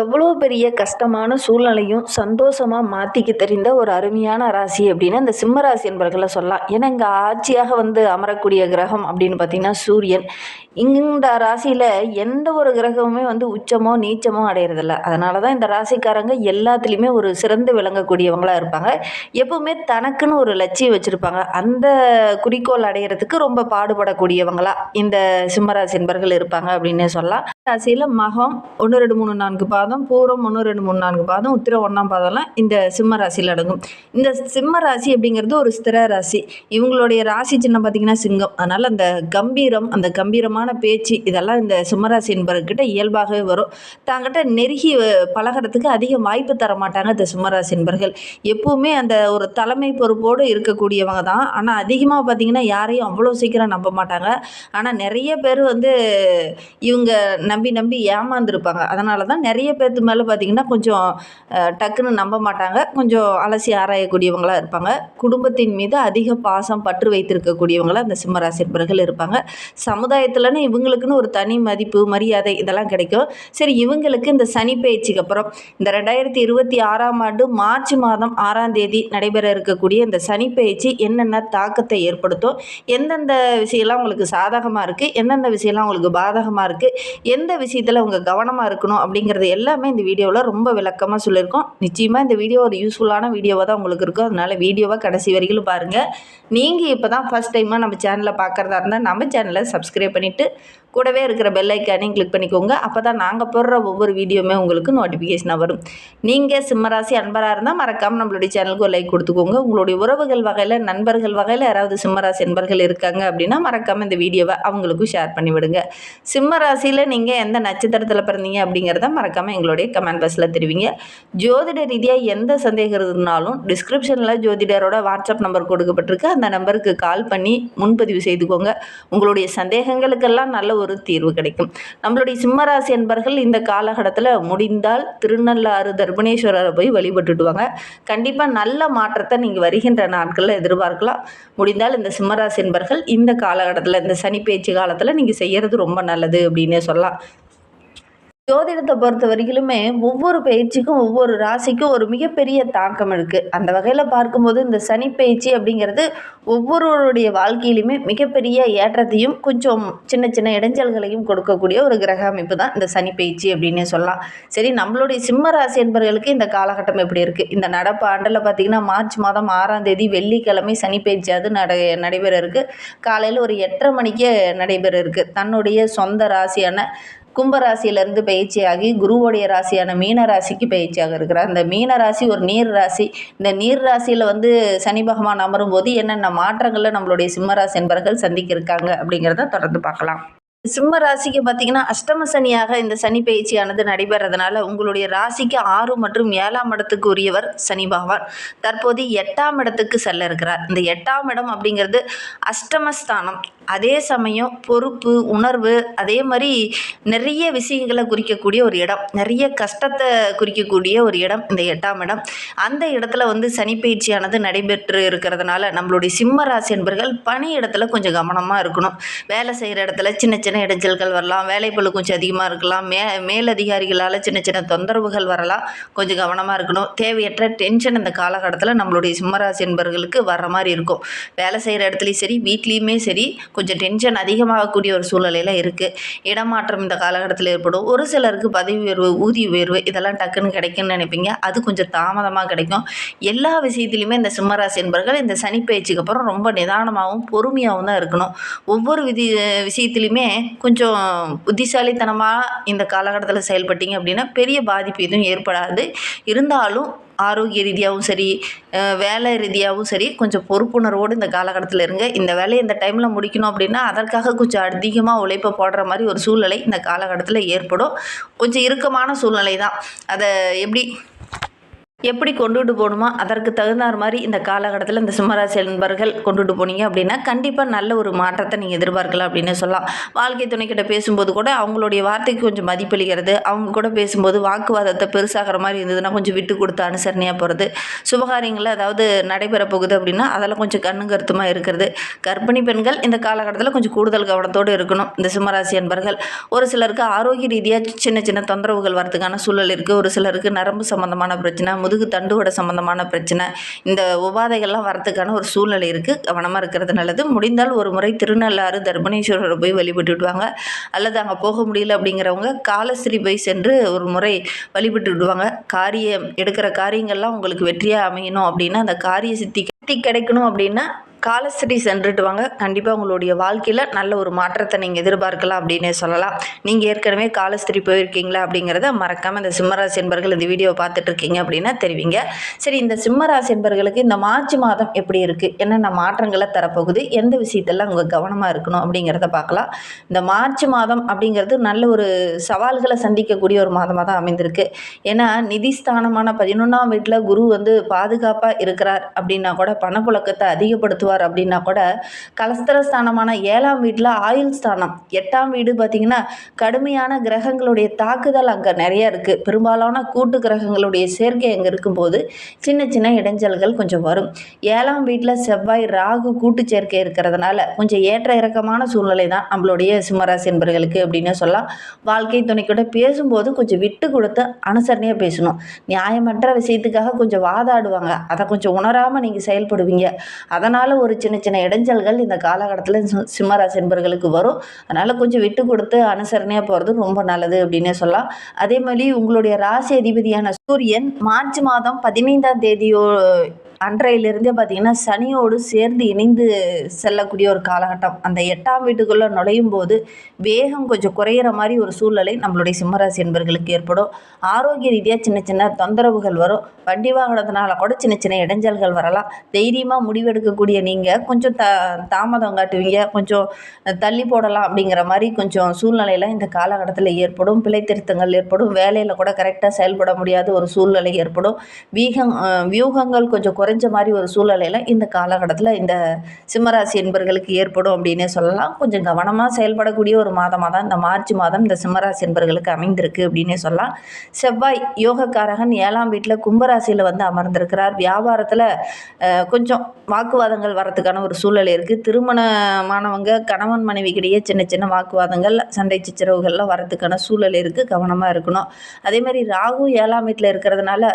எவ்வளோ பெரிய கஷ்டமான சூழ்நிலையும் சந்தோஷமா மாத்திக்க தெரிந்த ஒரு அருமையான ராசி அப்படின்னு இந்த சிம்ம ராசி என்பர்களை சொல்லலாம். ஏன்னா இங்க ஆட்சியாக வந்து அமரக்கூடிய கிரகம் அப்படின்னு பார்த்தீங்கன்னா சூரியன். இந்த ராசியில எந்த ஒரு கிரகமுமே வந்து உச்சமோ நீச்சமோ அடையறதில்ல. அதனால தான் இந்த ராசிக்காரங்க எல்லாத்துலேயுமே ஒரு சிறந்து விளங்கக்கூடியவங்களா இருப்பாங்க. எப்பவுமே தனக்குன்னு ஒரு லட்சியம் வச்சிருப்பாங்க. அந்த குறிக்கோள் அடையறதுக்கு ரொம்ப பாடுபடக்கூடியவங்களா இந்த சிம்மராசி என்பர்கள் இருப்பாங்க அப்படின்னே சொல்லலாம். ராசியில மகம் 1, 2, 3, 4 பாதம், பூரம் 1, 2, 3, 4 பாதம், உத்திரம் 1ஆம் பாதம்லாம் இந்த சிம்ம ராசியில் அடங்கும். இந்த சிம்ம ராசி அப்படிங்கிறது ஒரு ஸ்திர ராசி. இவங்களுடைய ராசி சின்னம் பார்த்தீங்கன்னா சிங்கம். அதனால அந்த கம்பீரம், அந்த கம்பீரமான பேச்சு இதெல்லாம் இந்த சிம்மராசி என்பவர்கிட்ட இயல்பாகவே வரும். தாங்கிட்ட நெருங்கி பழகிறதுக்கு அதிக வாய்ப்பு தர மாட்டாங்க இந்த சிம்மராசி என்பர்கள். எப்பவுமே அந்த ஒரு தலைமை பொறுப்போடு இருக்கக்கூடியவங்க தான். ஆனால் அதிகமாக பார்த்தீங்கன்னா யாரையும் அவ்வளோ சீக்கிரம் நம்ப மாட்டாங்க. ஆனால் நிறைய பேர் வந்து இவங்க நம்பி ஏமாந்துருப்பாங்க. அதனால தான் நிறைய பேர்த்து மேலே பார்த்திங்கன்னா கொஞ்சம் டக்குன்னு நம்ப மாட்டாங்க. கொஞ்சம் அலசி ஆராயக்கூடியவங்களா இருப்பாங்க. குடும்பத்தின் மீது அதிக பாசம் பற்று வைத்திருக்கக்கூடியவங்களா அந்த சிம்மராசி என்பர்கள் இருப்பாங்க. சமுதாயத்தில்னு இவங்களுக்குன்னு ஒரு தனி மதிப்பு மரியாதை இதெல்லாம் கிடைக்கும். சரி, இவங்களுக்கு இந்த சனி பயிற்சிக்கு அப்புறம் இந்த 2026ஆம் ஆண்டு மார்ச் மாதம் 6ஆம் தேதி நடைபெற இருக்கக்கூடிய இந்த சனி பயிற்சி என்னென்ன தாக்கத்தை ஏற்படுத்தும், எந்தெந்த விஷயம்லாம் உங்களுக்கு சாதகமாக இருக்குது, எந்தெந்த விஷயம்லாம் உங்களுக்கு பாதகமாக இருக்குது, எந்த விஷயத்தில் அவங்க கவனமாக இருக்கணும் அப்படிங்கிறது எல்லாமே இந்த வீடியோவில் ரொம்ப விளக்கமாக சொல்லியிருக்கோம். நிச்சயமாக இந்த வீடியோ ஒரு யூஸ்ஃபுல்லான வீடியோவாக தான் உங்களுக்கு இருக்கும். அதனால் வீடியோவை கடைசி வரைக்கும் பாருங்கள். நீங்கள் இப்போ தான் ஃபஸ்ட் டைமாக நம்ம சேனலை பார்க்குறதா இருந்தால் நம்ம சேனலை சப்ஸ்கிரைப் பண்ணிவிட்டு கூடவே இருக்கிற பெல் ஐக்கானையும் கிளிக் பண்ணிக்கோங்க. அப்போ தான் நாங்கள் போடுற ஒவ்வொரு வீடியோவுமே உங்களுக்கு நோட்டிஃபிகேஷனாக வரும். நீங்கள் சிம்மராசி அன்பராக இருந்தால் மறக்காமல் நம்மளுடைய சேனலுக்கு ஒரு லைக் கொடுத்துக்கோங்க. உங்களுடைய உறவுகள் வகையில், நண்பர்கள் வகையில் யாராவது சிம்மராசி அன்பர்கள் இருக்காங்க அப்படின்னா மறக்காமல் இந்த வீடியோவை அவங்களுக்கும் ஷேர் பண்ணிவிடுங்க. சிம்மராசியில் நீங்கள் எந்த நட்சத்திரத்தில் பிறந்தீங்க அப்படிங்கிறத மறக்காமல் எங்களுடைய கமெண்ட் பாக்ஸில் தெரிவிங்க. ஜோதிட ரீதியாக எந்த சந்தேகம் இருந்தாலும் டிஸ்கிரிப்ஷனில் ஜோதிடரோட வாட்ஸ்அப் நம்பர் கொடுக்கப்பட்டிருக்கு. அந்த நம்பருக்கு கால் பண்ணி முன்பதிவு செய்துக்கோங்க. உங்களுடைய சந்தேகங்களுக்கெல்லாம் நல்ல ஒரு தீர்வு கிடைக்கும். நம்மளுடைய சிம்மராசி என்பர்கள் இந்த காலகட்டத்தில் முடிந்தால் திருநள்ளாறு தர்பணேஸ்வரரை போய் வழிபட்டுடுவாங்க. கண்டிப்பாக நல்ல மாற்றத்தை நீங்கள் வருகின்ற நாட்களில் எதிர்பார்க்கலாம். முடிந்தால் இந்த சிம்மராசி என்பர்கள் இந்த காலகட்டத்தில், இந்த சனி பேச்சு காலத்தில் நீங்கள் செய்கிறது ரொம்ப நல்லது அப்படின்னே சொல்லலாம். ஜோதிடத்தை பொறுத்த வரையிலுமே ஒவ்வொரு பயிற்சிக்கும் ஒவ்வொரு ராசிக்கும் ஒரு மிகப்பெரிய தாக்கம் இருக்குது. அந்த வகையில் பார்க்கும்போது இந்த சனி பயிற்சி அப்படிங்கிறது ஒவ்வொருவருடைய வாழ்க்கையிலுமே மிகப்பெரிய ஏற்றத்தையும் கொஞ்சம் சின்ன சின்ன இடைஞ்சல்களையும் கொடுக்கக்கூடிய ஒரு கிரக அமைப்பு தான் இந்த சனி பயிற்சி அப்படின்னே சொல்லலாம். சரி, நம்மளுடைய சிம்ம ராசி என்பவர்களுக்கு இந்த காலகட்டம் எப்படி இருக்குது? இந்த நடப்பு ஆண்டில் பார்த்திங்கன்னா மார்ச் மாதம் 6ஆம் தேதி வெள்ளிக்கிழமை சனி பயிற்சி அது நடைபெற இருக்குது. காலையில் ஒரு 8:30 மணிக்கே நடைபெற இருக்குது. தன்னுடைய சொந்த ராசியான கும்பராசியிலேருந்து பயிற்சியாகி குருவோடைய ராசியான மீன ராசிக்கு பயிற்சியாக இருக்கிறார். இந்த மீன ராசி ஒரு நீர் ராசி. இந்த நீர் ராசியில் வந்து சனி பகவான் அமரும் போது என்னென்ன மாற்றங்களை நம்மளுடைய சிம்மராசி என்பர்கள் சந்திக்க இருக்காங்க அப்படிங்கிறத தொடர்ந்து பார்க்கலாம். சிம்ம ராசிக்கு பார்த்தீங்கன்னா அஷ்டம சனியாக இந்த சனி பயிற்சியானது நடைபெறதுனால உங்களுடைய ராசிக்கு 6 மற்றும் 7ஆம் இடத்துக்கு உரியவர் சனி பகவான் தற்போது 8ஆம் இடத்துக்கு செல்ல இருக்கிறார். இந்த 8ஆம் இடம் அப்படிங்கிறது அஷ்டமஸ்தானம். அதே சமயம் பொறுப்பு, உணர்வு, அதே மாதிரி நிறைய விஷயங்களை குறிக்கக்கூடிய ஒரு இடம், நிறைய கஷ்டத்தை குறிக்கக்கூடிய ஒரு இடம் இந்த 8ஆம் இடம். அந்த இடத்துல வந்து சனி பயிற்சியானது நடைபெற்று இருக்கிறதுனால நம்மளுடைய சிம்ம ராசி என்பர்கள் பணி இடத்துல கொஞ்சம் கவனமாக இருக்கணும். வேலை செய்கிற இடத்துல சின்ன சின்ன இடைஞ்சல்கள் வரலாம், வேலைப்பளு கொஞ்சம் அதிகமாக இருக்கலாம், மேலதிகாரிகளால் சின்ன சின்ன தொந்தரவுகள் வரலாம். கொஞ்சம் கவனமாக இருக்கணும். தேவையற்ற டென்ஷன் இந்த காலகட்டத்தில் நம்மளுடைய சிம்மராசி என்பவர்களுக்கு வர்ற மாதிரி இருக்கும். வேலை செய்கிற இடத்துலையும் சரி, வீட்லேயுமே சரி, கொஞ்சம் டென்ஷன் அதிகமாகக்கூடிய ஒரு சூழ்நிலையில் இருக்குது. இடமாற்றம் இந்த காலகட்டத்தில் ஏற்படும். ஒரு சிலருக்கு பதவி உயர்வு, ஊதிய உயர்வு இதெல்லாம் டக்குன்னு கிடைக்குன்னு நினைப்பீங்க. அது கொஞ்சம் தாமதமாக கிடைக்கும். எல்லா விஷயத்துலையுமே இந்த சிம்மராசி என்பவர்கள் இந்த சனி பயிற்சிக்கு அப்புறம் ரொம்ப நிதானமாகவும் பொறுமையாகவும் தான் இருக்கணும். ஒவ்வொரு விஷயத்துலையுமே கொஞ்சம் புத்திசாலித்தனமாக இந்த காலகட்டத்தில் செயல்பட்டீங்க அப்படின்னா பெரிய பாதிப்பு எதுவும் ஏற்படாது. இருந்தாலும் ஆரோக்கிய ரீதியாகவும் சரி, வேலை ரீதியாகவும் சரி, கொஞ்சம் பொறுப்புணர்வோடு இந்த காலகட்டத்தில் இருங்க. இந்த வேலையை இந்த டைமில் முடிக்கணும் அப்படின்னா அதற்காக கொஞ்சம் அதிகமாக உழைப்பை போடுற மாதிரி ஒரு சூழ்நிலை இந்த காலகட்டத்தில் ஏற்படும். கொஞ்சம் இறுக்கமான சூழ்நிலை தான். அதை எப்படி கொண்டுட்டு போகணுமோ அதற்கு தகுந்தார் மாதிரி இந்த காலகட்டத்தில் இந்த சிம்மராசி என்பர்கள் கொண்டுட்டு போனீங்க அப்படின்னா கண்டிப்பாக நல்ல ஒரு மாற்றத்தை நீங்கள் எதிர்பார்க்கலாம் அப்படின்னு சொல்லலாம். வாழ்க்கை துணைக்கிட்ட பேசும்போது கூட அவங்களுடைய வார்த்தைக்கு கொஞ்சம் மதிப்பளிக்கிறது, அவங்க கூட பேசும்போது வாக்குவாதத்தை பெருசாகிற மாதிரி இருந்ததுன்னா கொஞ்சம் விட்டு கொடுத்து அனுசரணையாக போகிறது, சுபகாரியங்களில் அதாவது நடைபெற போகுது அப்படின்னா அதெல்லாம் கொஞ்சம் கண்ணும் கருத்துமாக இருக்கிறது. கர்ப்பிணி பெண்கள் இந்த காலகட்டத்தில் கொஞ்சம் கூடுதல் கவனத்தோடு இருக்கணும். இந்த சிம்மராசி என்பர்கள் ஒரு சிலருக்கு ஆரோக்கிய ரீதியாக சின்ன சின்ன தொந்தரவுகள் வரதுக்கான சூழல் இருக்குது. ஒரு சிலருக்கு நரம்பு சம்மந்தமான பிரச்சனை, முதுகு தண்டுவட சம்மந்தமான பிரச்சனை, இந்த உபாதைகள்லாம் வரத்துக்கான ஒரு சூழ்நிலை இருக்குது. கவனமாக இருக்கிறது நல்லது. முடிந்தால் ஒரு முறை திருநள்ளாறு தர்பணேஸ்வரரை போய் வழிபட்டுட்டு வாங்க. அல்லது அங்கே போக முடியல அப்படிங்கிறவங்க காலஸ்ரீ போய் சென்று ஒரு முறை வழிபட்டு விடுவாங்க. எடுக்கிற காரியங்கள்லாம் உங்களுக்கு வெற்றியாக அமையணும் அப்படின்னா, அந்த காரிய சித்தி கிடைக்கணும் அப்படின்னா காலஸ்ரீ சென்றுட்டு வாங்க. கண்டிப்பாக உங்களுடைய வாழ்க்கையில் நல்ல ஒரு மாற்றத்தை நீங்கள் எதிர்பார்க்கலாம் அப்படின்னே சொல்லலாம். நீங்கள் ஏற்கனவே காலஸ்ரீ போயிருக்கீங்களா அப்படிங்கிறத மறக்காமல் இந்த சிம்மராசி என்பர்கள் இந்த வீடியோவை பார்த்துட்ருக்கீங்க அப்படின்னா தெரிவிங்க. சரி, இந்த சிம்மராசி என்பர்களுக்கு இந்த மார்ச் மாதம் எப்படி இருக்குது, என்னென்ன மாற்றங்களை தரப்போகுது, எந்த விஷயத்தெல்லாம் உங்கள் கவனமாக இருக்கணும் அப்படிங்கிறத பார்க்கலாம். இந்த மார்ச் மாதம் அப்படிங்கிறது நல்ல ஒரு சவால்களை சந்திக்கக்கூடிய ஒரு மாதமாக தான் அமைந்திருக்கு. ஏன்னா நிதிஸ்தானமான 11ஆம் வீட்டில் குரு பாதுகாப்பாக இருக்கிறார் அப்படின்னா கூட, பணப்புழக்கத்தை அதிகப்படுத்துவார் அப்படின்னா கூட, கலஸ்தரஸ்தானமான 7ஆம் வீட்டில் ஆயுள் ஸ்தானம், 8ஆம் வீடு பார்த்திங்கன்னா கடுமையான கிரகங்களுடைய தாக்குதல் அங்கே நிறைய இருக்குது. பெரும்பாலான கூட்டு கிரகங்களுடைய சேர்க்கை அங்கே இருக்கும்போது சின்ன சின்ன இடைஞ்சல்கள் கொஞ்சம் வரும். 7ஆம் வீட்டில் செவ்வாய் ராகு கூட்டு சேர்க்கை இருக்கிறதுனால கொஞ்சம் ஏற்ற இறக்கமான சூழ்நிலை தான் நம்மளுடைய சிம்மராசி என்பர்களுக்கு அப்படின்னு சொல்லலாம். வாழ்க்கை துணைக்கூட பேசும்போது கொஞ்சம் விட்டு கொடுத்து அனுசரணையாக பேசணும். நியாயமற்ற விஷயத்துக்காக கொஞ்சம் வாதாடுவாங்க, அதை கொஞ்சம் உணராமல் நீங்கள் செயல்படுவீங்க. அதனால் ஒரு சின்ன சின்ன இடைஞ்சல்கள் இந்த காலகட்டத்தில் சிம்மராசி என்பர்களுக்கு வரும். அதனால் கொஞ்சம் விட்டு கொடுத்து அனுசரணையாக போகிறது ரொம்ப நல்லது அப்படின்னே சொல்லலாம். அதே மாதிரி உங்களுடைய ராசி அதிபதியான சூரியன் மார்ச் மாதம் 15ஆம் தேதியோ அன்றையிலிருந்தே பார்த்திங்கன்னா சனியோடு சேர்ந்து இணைந்து செல்லக்கூடிய ஒரு காலகட்டம். அந்த 8ஆம் வீட்டுக்குள்ளே நுழையும் போது வேகம் கொஞ்சம் குறையிற மாதிரி ஒரு சூழ்நிலை நம்மளுடைய சிம்மராசி என்பர்களுக்கு ஏற்படும். ஆரோக்கிய ரீதியாக சின்ன சின்ன தொந்தரவுகள் வரும். வண்டி வாகனத்தினால கூட சின்ன சின்ன இடைஞ்சல்கள் வரலாம். தைரியமாக முடிவெடுக்கக்கூடிய நீங்கள் கொஞ்சம் தாமதம் காட்டுவீங்க, கொஞ்சம் தள்ளி போடலாம் அப்படிங்கிற மாதிரி கொஞ்சம் சூழ்நிலையில் இந்த காலகட்டத்தில் ஏற்படும். பிழை திருத்தங்கள் ஏற்படும். வேலையில் கூட கரெக்டாக செயல்பட முடியாத ஒரு சூழ்நிலை ஏற்படும். வியூகங்கள் கொஞ்சம் குறைஞ்ச மாதிரி ஒரு சூழ்நிலையில் இந்த காலகட்டத்தில் இந்த சிம்மராசி என்பர்களுக்கு ஏற்படும் அப்படின்னே சொல்லலாம். கொஞ்சம் கவனமாக செயல்படக்கூடிய ஒரு மாதமாக தான் இந்த மார்ச் மாதம் இந்த சிம்மராசி என்பர்களுக்கு அமைந்திருக்கு அப்படின்னே சொல்லலாம். செவ்வாய் யோகக்காரகன் 7ஆம் வீட்டில் கும்பராசியில் அமர்ந்திருக்கிறார். வியாபாரத்தில் கொஞ்சம் வாக்குவாதங்கள் வரத்துக்கான ஒரு சூழ்நிலை இருக்குது. திருமணமானவங்க கணவன் மனைவிக்கிடையே சின்ன சின்ன வாக்குவாதங்கள், சண்டை சச்சரவுகள்லாம் வரத்துக்கான சூழ்நிலை இருக்குது. கவனமாக இருக்கணும். அதே மாதிரி ராகு 7ஆம் வீட்டில் இருக்கிறதுனால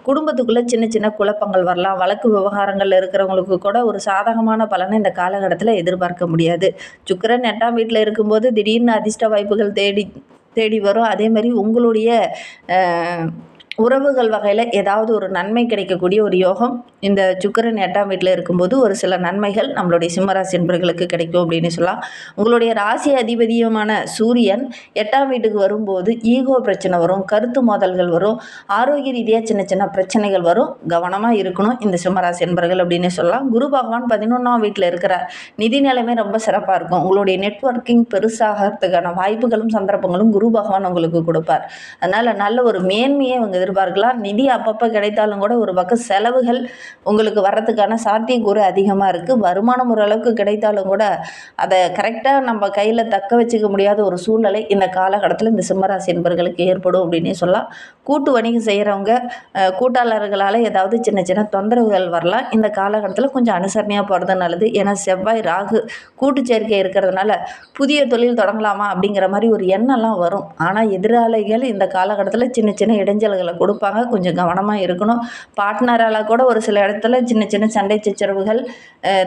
குடும்பத்துக்குள்ளே சின்ன சின்ன குழப்பங்கள் வரலாம். வழக்கு விவகாரங்களில் இருக்கிறவங்களுக்கு கூட ஒரு சாதகமான பலனை இந்த காலகட்டத்தில் எதிர்பார்க்க முடியாது. சுக்கிரன் 8ஆம் வீட்டில் இருக்கும்போது திடீர்னு அதிர்ஷ்ட வாய்ப்புகள் தேடி வரும். அதே மாதிரி உங்களுடைய உறவுகள் வகையில் ஏதாவது ஒரு நன்மை கிடைக்கக்கூடிய ஒரு யோகம் இந்த சுக்கிரன் 8ஆம் வீட்டில் இருக்கும்போது ஒரு சில நன்மைகள் நம்மளுடைய சிம்மராசி என்பர்களுக்கு கிடைக்கும் அப்படின்னு சொல்லலாம். உங்களுடைய ராசி அதிபதியுமான சூரியன் 8ஆம் வீட்டுக்கு வரும்போது ஈகோ பிரச்சனை வரும், கருத்து மோதல்கள் வரும், ஆரோக்கிய ரீதியாக சின்ன சின்ன பிரச்சனைகள் வரும். கவனமாக இருக்கணும் இந்த சிம்மராசி என்பர்கள் அப்படின்னு சொல்லலாம். குரு பகவான் 11ஆம் வீட்டில் இருக்கிறார். நிதி நிலைமை ரொம்ப சிறப்பாக இருக்கும். உங்களுடைய நெட்வொர்க்கிங் பெருசாகிறதுக்கான வாய்ப்புகளும் சந்தர்ப்பங்களும் குரு பகவான் உங்களுக்கு கொடுப்பார். அதனால் நல்ல ஒரு மேன்மையை எதிர்பார்க்கலாம். நிதி அப்பப்போ கிடைத்தாலும் கூட ஒரு பக்கம் செலவுகள் உங்களுக்கு வர்றதுக்கான சாத்தியக்கூறு அதிகமாக இருக்குது. வருமானம் ஓரளவுக்கு கிடைத்தாலும் கூட அதை கரெக்டாக நம்ம கையில் தக்க வச்சுக்க முடியாத ஒரு சூழ்நிலை இந்த காலகட்டத்தில் இந்த சிம்மராசி என்பர்களுக்கு ஏற்படும் அப்படின்னே சொல்லலாம். கூட்டு வணிகம் செய்கிறவங்க கூட்டாளர்களால் ஏதாவது சின்ன சின்ன தொந்தரவுகள் வரலாம். இந்த காலகட்டத்தில் கொஞ்சம் அனுசரணையாக போகிறது நல்லது. ஏன்னா செவ்வாய் ராகு கூட்டு சேர்க்கை இருக்கிறதுனால புதிய தொழில் தொடங்கலாமா அப்படிங்கிற மாதிரி ஒரு எண்ணம்லாம் வரும். ஆனால் எதிராளிகள் இந்த காலகட்டத்தில் சின்ன சின்ன இடைஞ்சல்களை கொடுப்பாங்க. கொஞ்சம் கவனமாக இருக்கணும். பார்ட்னரால் கூட ஒரு சில இடத்துல சின்ன சின்ன சண்டை சச்சரவுகள்,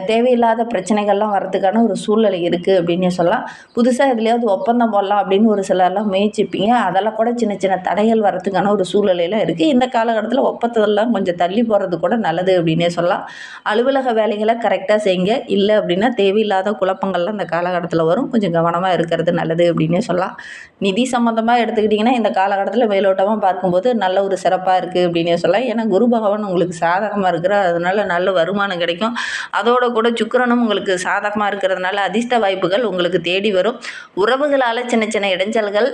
தேவையில்லாத பிரச்சனைகள்லாம் வரதுக்கான ஒரு சூழ்நிலை இருக்குது அப்படின்னே சொல்லலாம். புதுசாக எதுலையாவது ஒப்பந்தம் போடலாம் அப்படின்னு ஒரு சிலர்லாம் முயற்சிப்பீங்க. அதெல்லாம் கூட சின்ன சின்ன தடைகள் வரதுக்கான ஒரு சூழ்நிலையில் இருக்குது. இந்த காலகட்டத்தில் ஒப்பந்தத்தெல்லாம் கொஞ்சம் தள்ளி போகிறது கூட நல்லது அப்படின்னே சொல்லலாம். அலுவலக வேலைகளை கரெக்டாக செய்யுங்க. இல்லை அப்படின்னா தேவையில்லாத குழப்பங்கள்லாம் இந்த காலகட்டத்தில் வரும். கொஞ்சம் கவனமாக இருக்கிறது நல்லது அப்படின்னே சொல்லலாம். நிதி சம்மந்தமாக எடுத்துக்கிட்டிங்கன்னா இந்த காலகட்டத்தில் மேலோட்டமாக பார்க்கும்போது நல்ல ஒரு சிறப்பாக இருக்குது அப்படின்னே சொல்லலாம். ஏன்னா குரு பகவான் உங்களுக்கு சாதகமாக இருக்கிறார். அதனால் நல்ல வருமானம் கிடைக்கும். அதோட கூட சுக்கிரனும் உங்களுக்கு சாதகமாக இருக்கிறதுனால அதிர்ஷ்ட வாய்ப்புகள் உங்களுக்கு தேடி வரும். உறவுகளால் சின்ன சின்ன இடைஞ்சல்கள்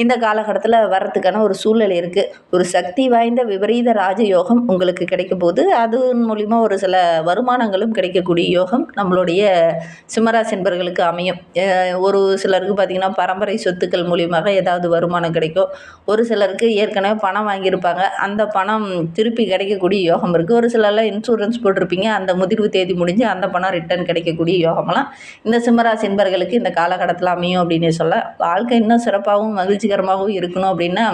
இந்த காலகட்டத்தில் வர்றதுக்கான ஒரு சூழ்நிலை இருக்குது. ஒரு சக்தி வாய்ந்த விபரீத ராஜயோகம் உங்களுக்கு கிடைக்க போது, அதன் மூலிமா ஒரு சில வருமானங்களும் கிடைக்கக்கூடிய யோகம் நம்மளுடைய சிம்மராசி என்பர்களுக்கு அமையும். ஒரு சிலருக்கு பார்த்திங்கன்னா பரம்பரை சொத்துக்கள் மூலியமாக ஏதாவது வருமானம் கிடைக்கும். ஒரு சிலருக்கு ஏற்கனவே பணம் வாங்கியிருப்பாங்க, அந்த பணம் திருப்பி கிடைக்கக்கூடிய யோகம் இருக்குது. ஒரு சிலர்லாம் இன்சூரன்ஸ் போட்டிருப்பீங்க, அந்த முதிர்வு தேதி முடிஞ்சு அந்த பணம் ரிட்டர்ன் கிடைக்கக்கூடிய யோகமெல்லாம் இந்த சிம்மராசி என்பர்களுக்கு இந்த காலகட்டத்தில் அமையும் அப்படின்னு சொல்ல. வாழ்க்கை இன்னும் சிறப்பாகவும் மகிழ்ச்சிகரமாகவும் இருக்கணும் அப்படின்னா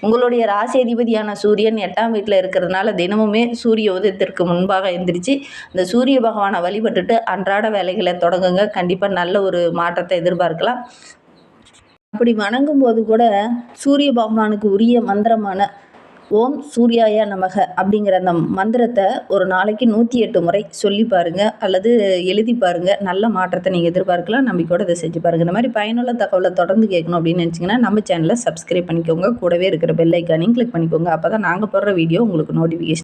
உங்களுடைய ராசி அதிபதியான சூரியன் 8ஆம் வீட்டில் இருக்கிறதுனால தினமுமே சூரிய உதயத்திற்கு முன்பாக எந்திரிச்சு இந்த சூரிய பகவானை வழிபட்டுட்டு அன்றாட வேலைகளை தொடங்குங்க. கண்டிப்பாக நல்ல ஒரு மாற்றத்தை எதிர்பார்க்கலாம். அப்படி வணங்கும் போது கூட சூரிய பகவானுக்கு உரிய மந்திரமான ஓம் சூர்யாய நமக அப்படிங்கிற அந்த மந்திரத்தை ஒரு நாளைக்கு 108 முறை சொல்லி பாருங்கள் அல்லது எழுதி பாருங்கள். நல்ல மாற்றத்தை நீங்கள் எதிர்பார்க்கலாம். நம்பிக்கையோடு இதை செஞ்சு பாருங்கள். இந்த மாதிரி பயனுள்ள தகவலை தொடர்ந்து கேட்கணும் அப்படின்னு நினச்சிங்கன்னா நம்ம சேனலை சப்ஸ்கிரைப் பண்ணிக்கோங்க. கூடவே இருக்கிற பெல் ஐக்கானையும் கிளிக் பண்ணிக்கோங்க. அப்போ தான் நாங்கள் போடுற வீடியோ உங்களுக்கு நோட்டிஃபிகேஷன்